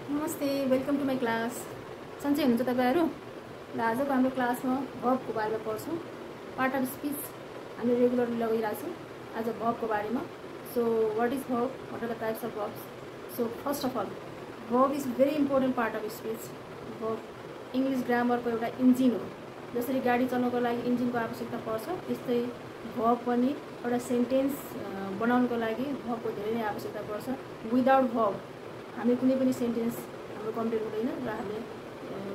नमस्ते, welcome to my class. सन्चै हुनुहुन्छ तपाईहरु? ल आजको हाम्रो क्लासमा भर्बको बारेमा पढ्छौँ। पार्ट अफ स्पीच हामी रेगुलरली लगाइरहेको छौँ। आज भर्बको बारेमा। So what is verb? What are the types of verbs? So first of all verb is very important part of speech. Verb English ग्रामरको एउटा इन्जिन हो। जसरी गाडी चलाउनको लागि इन्जिनको आवश्यकता पर्छ, त्यस्तै भर्ब पनि एउटा सेन्टेन्स बनाउनको लागि भर्बको धेरै नै आवश्यकता पर्छ। विदाउट भर्ब हामी कुनै पनि सेन्टेन्स हाम्रो कम्प्लिट हुँदैन र हामीले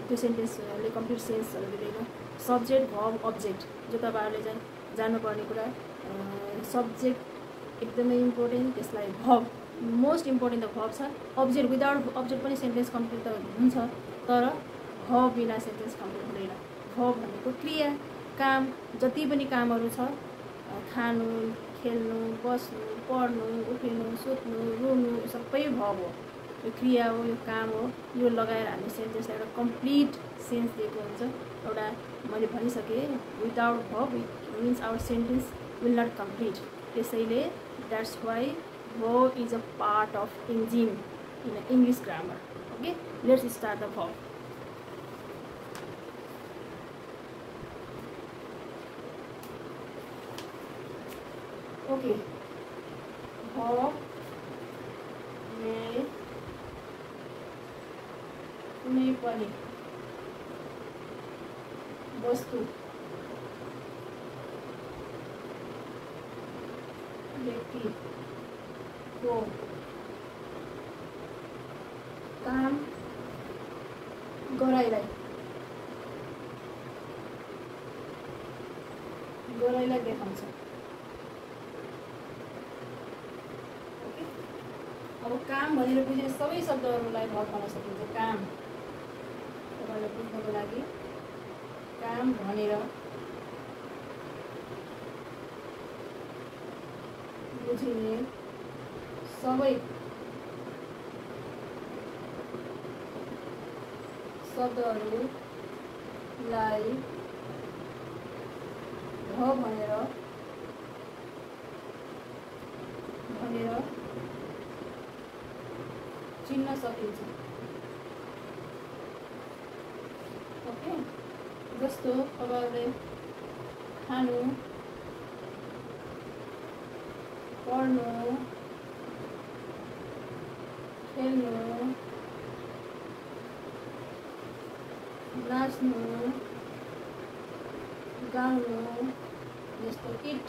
त्यो सेन्टेन्सले कम्प्लिट सेन्सहरू दिँदैन। सब्जेक्ट, भर्ब, अब्जेक्ट जो तपाईँहरूले चाहिँ जान्नुपर्ने कुरा। सब्जेक्ट एकदमै इम्पोर्टेन्ट, त्यसलाई भर्ब मोस्ट इम्पोर्टेन्ट त भर्ब छ। अब्जेक्ट विदाउट अब्जेक्ट पनि सेन्टेन्स कम्प्लिट त हुन्छ, तर भर्ब बिना सेन्टेन्स कम्प्लिट हुँदैन। भर्ब भनेको क्रिया, काम, जति पनि कामहरू छ, खानु, खेल्नु, बस्नु, पढ्नु, उफ्रिनु, सुत्नु, रुनु, सबै भर्ब हो। यो क्रिया हो, यो काम हो। यो लगाएर हामीले सेन्टेन्सलाई एउटा कम्प्लिट सेन्स दिएको हुन्छ। एउटा मैले भनिसकेँ, without verb means our sentence will not complete. त्यसैले that's why verb is a part of engine in English grammar. Okay, let's start the verb. Okay, verb में कुनै पनि वस्तु, व्यक्तिको काम गराइलाई देखाउँछ। ओके, अब काम भनेर बुझ्ने सबै शब्दहरूलाई भर्ब भन्न सकिन्छ। काम तपाईँलाई बुझ्नको लागि काम भनेर बुझिने सबै शब्दहरूलाई भर्ब भनेर चिन्न सकिन्छ। ओके, जस्तो तपाईँहरूले खानु, पढ्नु, खेल्नु, नाच्नु, गाउनु, जस्तो इट,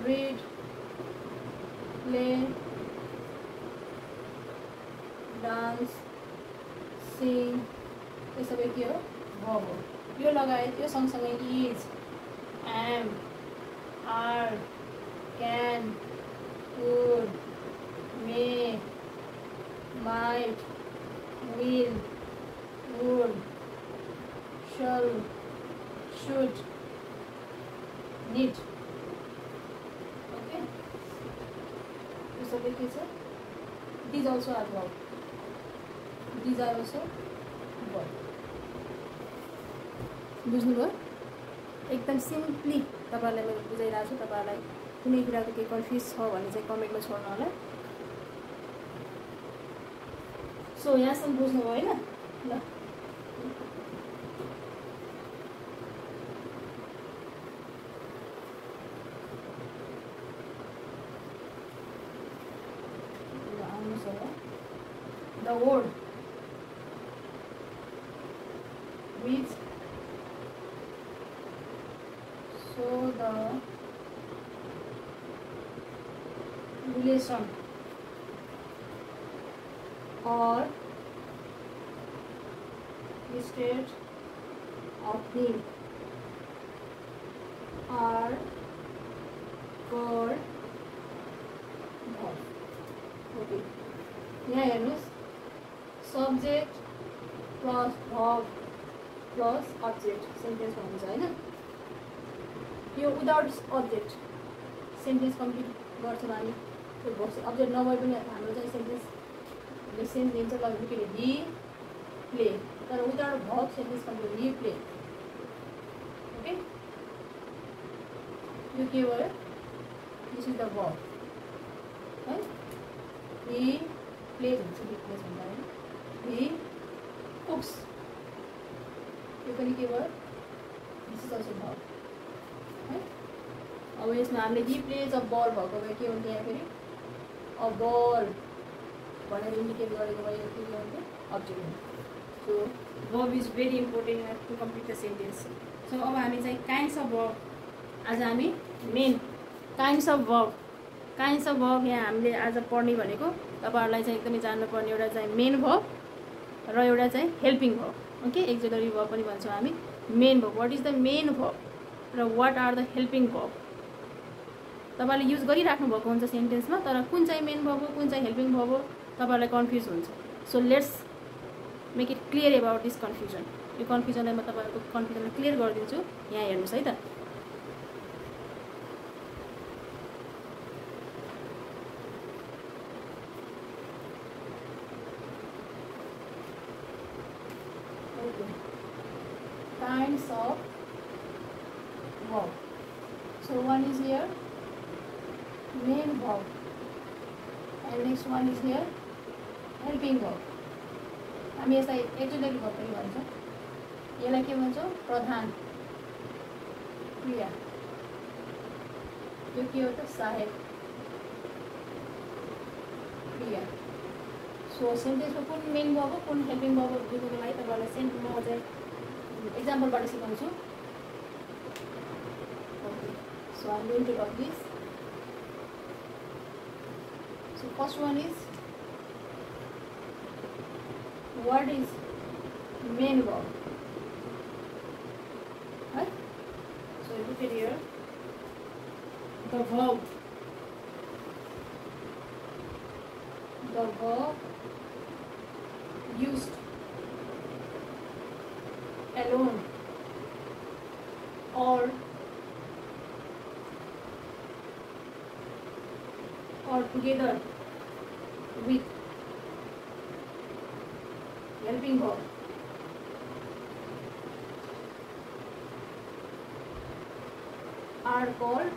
रिड, प्ले, डान्स, सिङ, यो सबै के हो? भर्ब हो। यो लगायत यो सँगसँगै is, am, are, can, would, may, might, will, would, shall, should, need. Okay, यो सबै के छ? These also are verb. These are also verb. बुझ्नुभयो? एकदम सिम्पली तपाईँहरूलाई मैले बुझाइरहेको छु। तपाईँहरूलाई कुनै कुराको केही कन्फ्युज छ भने चाहिँ कमेन्टमा छोड्नु होला। सो यहाँसम्म बुझ्नुभयो होइन? ल आउनुहोस् होला। The word which show the relation or state of being are called verb. Okay, यहाँ हेर्नुहोस्, subject plus verb plus object sentence हुन्छ होइन। यो विदाउट अब्जेक्ट सेन्टेन्स कम्प्लिट गर्छौँ हामी। त्यो अब्जेक्ट नभए पनि हाम्रो चाहिँ सेन्टेन्सले सेन्स दिन्छ। लगभग के अरे, ही प्ले, तर विदाउट भर्ब सेन्टेन्स कम्प्लिट, ही प्ले। ओके, यो के भयो? दिस इज द भर्ब है। He प्लेज हुन्छ, he plays भन्दा हैन, he cooks, यो पनि के भयो, this is also verb है। अब यसमा हामीले he plays a ball भएको भए के हुन्थ्यो, यहाँ फेरि a ball भनेर इन्डिकेट गरेको भए यो के हुन्थ्यो, अब्जेक्ट हुन्थ्यो। So verb is very important to complete the sentence. So अब हामी चाहिँ kinds of verb, आज हामी मेन kinds of verb यहाँ हामीले आज पढ्ने भनेको तपाईहरुलाई चाहिँ एकदमै जान्नुपर्ने एउटा चाहिँ मेन verb र एउटा चाहिँ helping verb। Okay, auxiliary verb पनि भन्छौँ हामी। Main verb, what is the main verb र what are the helping verb तपाईले युज गरिराख्नु भएको हुन्छ सेन्टेन्समा, तर कुन चाहिँ मेन verb हो कुन चाहिँ हेल्पिङ verb हो तपाईहरुलाई कन्फ्युज हुन्छ। So let's make it clear about this confusion. यो कन्फ्युजनलाई म तपाईहरुको कन्फ्युजनलाई क्लियर गरिदिन्छु। यहाँ हेर्नुस् है त। Kinds of verb. So one is here main verb and next one is here helping verb. हामी यसलाई एक्जिलरी verb पनि भन्छौँ। यसलाई के भन्छौँ, प्रधान क्रिया। यो के हो त, सहायक क्रिया। सो सेन्टेन्समा कुन मेन verb हो कुन हेल्पिङ verb हो बुझ्नुको लागि तपाईहरुलाई म चाहिँ एक्जाम्पलबाट सिकाउँछु। Okay, so I am going to drop this. So first one is what is main verb, right? So look at here, the verb used alone or together with helping verb are called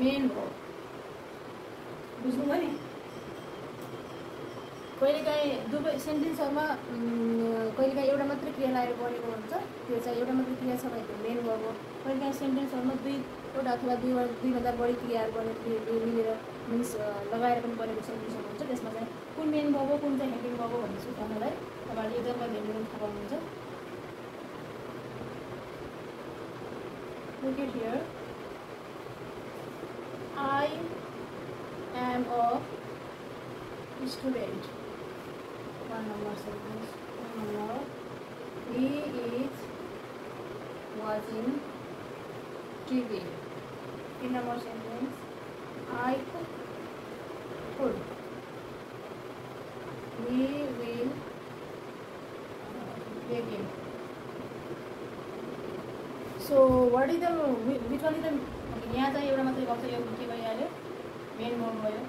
main verb. बुझ्नुभयो नि? कहिलेकाहीँ दुवै सेन्टेन्सहरुमा कहिलेकाहीँ एउटा मात्रै क्रिया लगाएर बनेको हुन्छ, त्यो चाहिँ एउटा मात्रै क्रिया छ भने त्यो मेन verb हो। कहिलेकाहीँ सेन्टेन्सहरुमा दुईवटा अथवा दुईभन्दा बढी क्रियाहरू मिलेर मिन्स लगाएर पनि बनेको सेन्टेन्सहरु हुन्छ। त्यसमा चाहिँ कुन मेन verb हो कुन चाहिँ हेल्पिङ verb हो भन्ने सुझाउनलाई तपाईहरुले एक्जाम्पल हेरेर थाहा पाउनुहुन्छ। Look at here, I am a student. One number sentence. One number. He is watching TV. In number sentence, I cook food. He will begin. So what is the which one is the यहाँ चाहिँ एउटा मात्रै भएको छ, यो के भइहाल्यो, main verb भयो।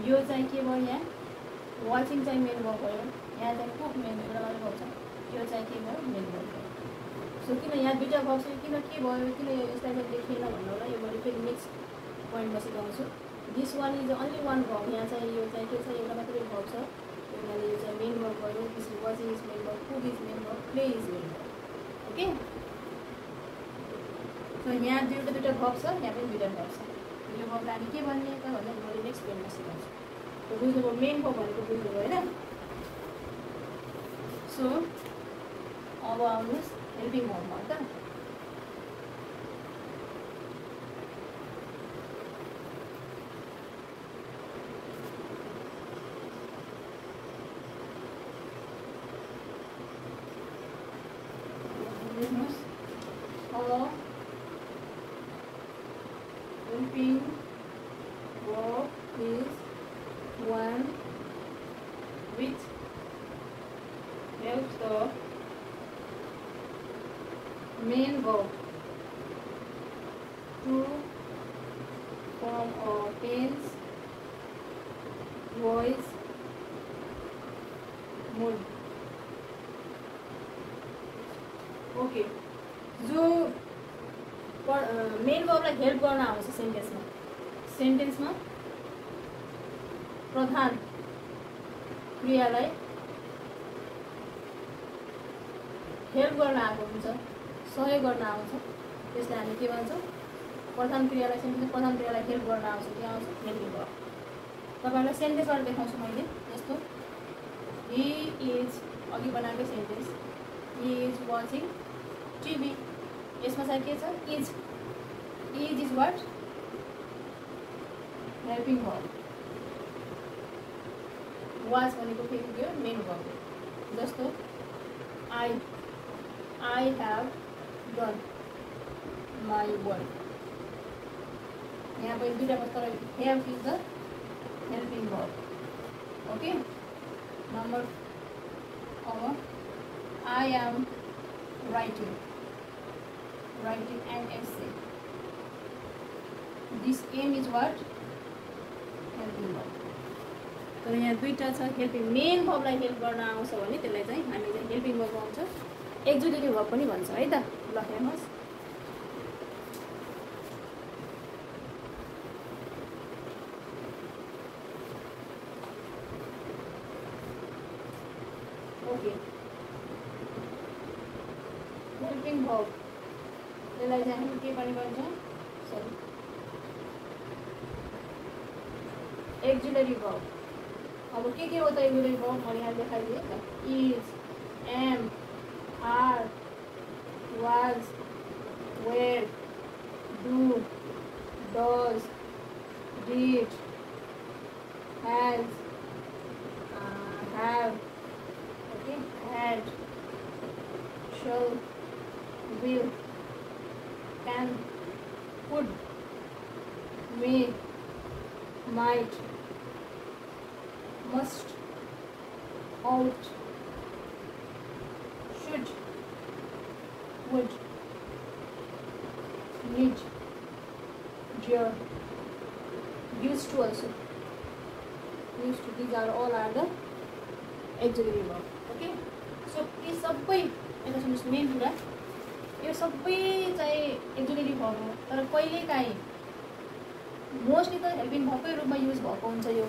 यो चाहिँ के भयो, यहाँ वाचिङ चाहिँ मेन verb भयो। यहाँ चाहिँ कुक मेन एउटा मात्रै भएको छ, यो चाहिँ के भयो, मेन verb भयो। सो किन यहाँ दुईटा भएको छ, किन के भयो, किन यसलाई चाहिँ देखिएन भन्नुलाई यो मैले फेरि नेक्स्ट पोइन्टमा सिकाउँछु। This one is only one verb। यहाँ चाहिँ यो चाहिँ के छ, एउटा मात्रै verb छ। किनभने यो चाहिँ मेन verb भयो। This is watching is main verb, cook is main verb, play is main verb। Okay, so यहाँ दुईवटा verb छ, यहाँ पनि दुईवटा verb छ। यो verb हामी के भन्ने त भन्दा मैले नेक्स्ट पेजमा सिकाउँछु। तो बुझ्नुभयो, मेन verb भनेको बुझ्नुभयो हैन। सो अब आउनुहोस् हेल्पिङ verb मा त। हेर्नुहोस्, helping verb is one which helps the main verb to form a tense, voice, mood. Okay, जो मेन वर्बलाई हेल्प गर्न आउँछ सेन्टेन्समा प्रधान क्रियालाई हेल्प गर्न आएको हुन्छ, सहयोग गर्न आउँछ, त्यसलाई हामी के भन्छौँ? प्रधान क्रियालाई सेन्टेन्स प्रधान क्रियालाई हेल्प गर्न आउँछ, के आउँछ? Helping verb. तपाईँहरूलाई सेन्टेन्सबाट देखाउँछु मैले। जस्तो हि इज, अघि बनाएको sentence, he is watching TV, यसमा चाहिँ के छ? Is. Is is what? Helping verb. Watch भनेको फेरि त्यो मेन भर्ब हो। जस्तो I have done my work, यहाँ पनि दुईवटा बस्छ, तर have is the helping verb. Okay, number I am writing an essay. This aim is what? Helping verb. तर यहाँ दुईटा छ, हेल्पिङ मेन भर्बलाई हेल्प गर्न आउँछ भने त्यसलाई चाहिँ हामी चाहिँ हेल्पिङ भर्ब आउँछ, एक्जुलेटिभ भर्ब पनि भन्छ है त। ल हेर्नुहोस्, ओके, हेल्पिङ भर्ब त्यसलाई चाहिँ हामी के पनि भन्छौँ? Sorry, auxiliary verb. अब के हो त एक्जुलेटिभ भर्ब? मैले यहाँ देखाइदिएँ त। Is, am, are, was, were, do, does, did, has, have, okay, had, shall, will, can, could, may, might, must, ought, should, would, need, dare, used to also. Used to, these are all are the auxiliary verb. Okay, so ये सबै यता सुन्नुहोस्, main कुरा यो सबै चाहिँ एक्जुलेटिभ verb हो, तर कहिलेकाहीँ मोस्टली त हेल्पिङ भर्बकै रूपमा युज भएको हुन्छ यो,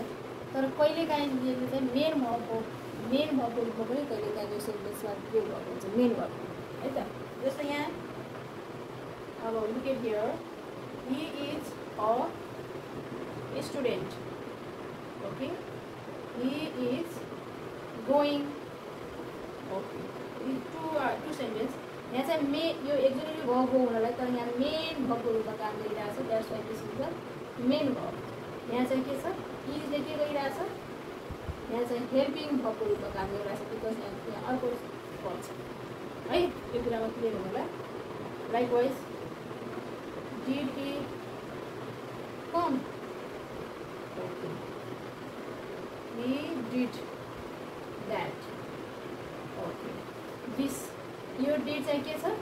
तर कहिलेकाहीँ यो चाहिँ मेन भर्बको रूपमा पनि कहिलेकाहीँ यो सेन्टेन्समा प्रयोग भएको हुन्छ, मेन भर्ब है त। जस्तो यहाँ अब look at here, he is a student, okay, he is going, okay, two sentence. यहाँ चाहिँ यो एक्जुलेटिभ भर्ब हो हुनलाई, तर यहाँ मेन भर्बको रूपमा काम गरिरहेछ, that's why this is the main verb. यहाँ चाहिँ के छ? इजले के गरिरहेछ? यहाँ चाहिँ हेल्पिङ भर्बको रूपमा काम गरिरहेछ, बिकज यहाँ अर्को भर्ब छ है, यो कुरामा क्लियर हुनु होला। Likewise did he com, okay, he did that, okay, this, यो डिड चाहिँ के छ?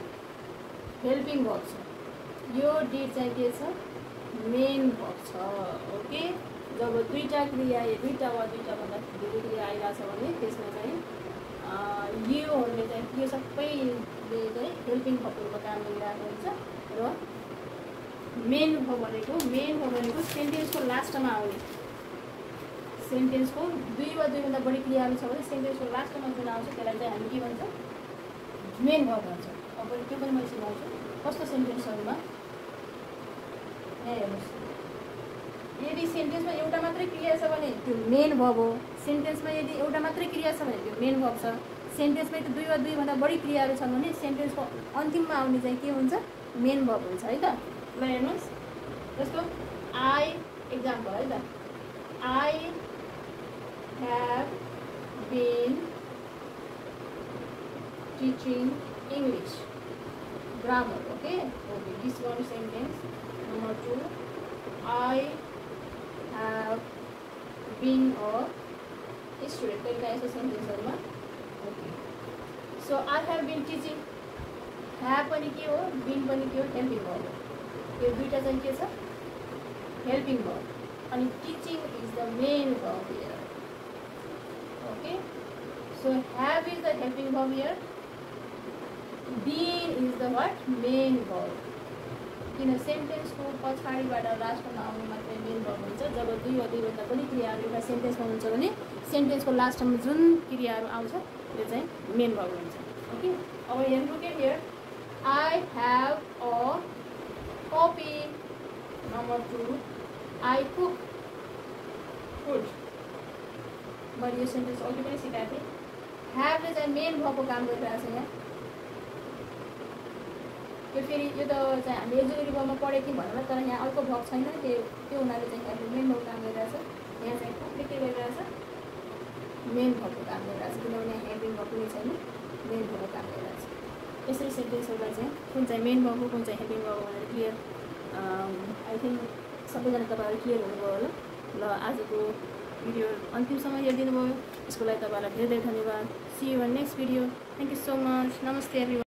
हेल्पिङ भर्ब छ, यो डिड चाहिँ के छ? मेन भर्ब छ। ओके, जब दुईटा क्रिया, दुईटा वा दुईटाभन्दा धेरै क्रिया आइरहेछ भने त्यसमा चाहिँ योहरूले चाहिँ यो सबैले चाहिँ हेल्पिङ भर्बको काम गरिरहेको हुन्छ। र मेन भर्ब भनेको सेन्टेन्सको लास्टमा आउने, सेन्टेन्सको दुई वा दुईभन्दा बढी क्रियाहरू छ भने सेन्टेन्सको लास्टमा जुन आउँछ त्यसलाई चाहिँ हामी के भन्छ? मेन भर्ब भन्छ। अब त्यो पनि मैले सिकाउँछु कस्तो सेन्टेन्सहरूमा। यहाँ हेर्नुहोस्, यदि सेन्टेन्समा एउटा मात्रै क्रिया छ भने त्यो मेन भर्ब हो, सेन्टेन्समा यदि एउटा मात्रै क्रिया छ भने त्यो मेन भर्ब छ, सेन्टेन्समा यदि दुई वा दुईभन्दा बढी क्रियाहरू छन् भने सेन्टेन्सको अन्तिममा आउने चाहिँ के हुन्छ? मेन भर्ब हुन्छ है त। ल हेर्नुहोस्, जस्तो आई, एक्जाम्पल है त, I have been teaching English grammar, okay, okay, this one sentence. Number 2, I have been a student, कहिलेका यस्तो सेन्टेन्सहरूमा, okay. So I have been teaching, have पनि के हो, बिन पनि के हो? हेल्पिङ भर्ब हो। यो दुईटा चाहिँ के छ? हेल्पिङ भर्ब, अनि teaching is the main verb here, okay. So have is the helping verb here, been is the what? Main verb. किन सेन्टेन्सको पछाडिबाट लास्टमा आउने मात्रै मेन भर्ब हुन्छ। जब दुई वा दुईभन्दा पनि क्रियाहरू एउटा सेन्टेन्समा हुन्छ भने सेन्टेन्सको लास्टमा जुन क्रियाहरू आउँछ त्यो चाहिँ मेन भर्ब हुन्छ। ओके, अब यहाँ look at here, I have a copy. Number 2, I cook food. मैले यो सेन्टेन्स अघि पनि सिकाएको थिएँ। ह्याभले चाहिँ मेन भर्बको काम गरिरहेको छ यहाँ। यो फेरि यो त चाहिँ हामीले एक्जुलेरी भर्बमा पढेको थियौँ भनेर, तर यहाँ अर्को भर्ब छैन, त्यो हुनाले चाहिँ ह्याभले मेन भर्बको काम गरिरहेछ। यहाँ चाहिँ कुकले के गरिरहेछ, मेन भर्बको काम गरिरहेछ, किनभने हेभिङ भर्ब कुनै छैन, मेन भर्बको काम गरिरहेछ। यसरी सेन्टेन्सहरूलाई चाहिँ कुन चाहिँ मेन भर्ब हो कुन चाहिँ हेभिङ भर्ब भनेर क्लियर, आई थिङ्क सबैजना तपाईँहरू क्लियर हुनुभयो होला। ल आजको भिडियो अन्तिमसम्म हेरिदिनु भयो, यसको लागि तपाईँहरूलाई धेरै धेरै धन्यवाद। See you in next video. Thank you so much. नमस्ते एभ्रीवन।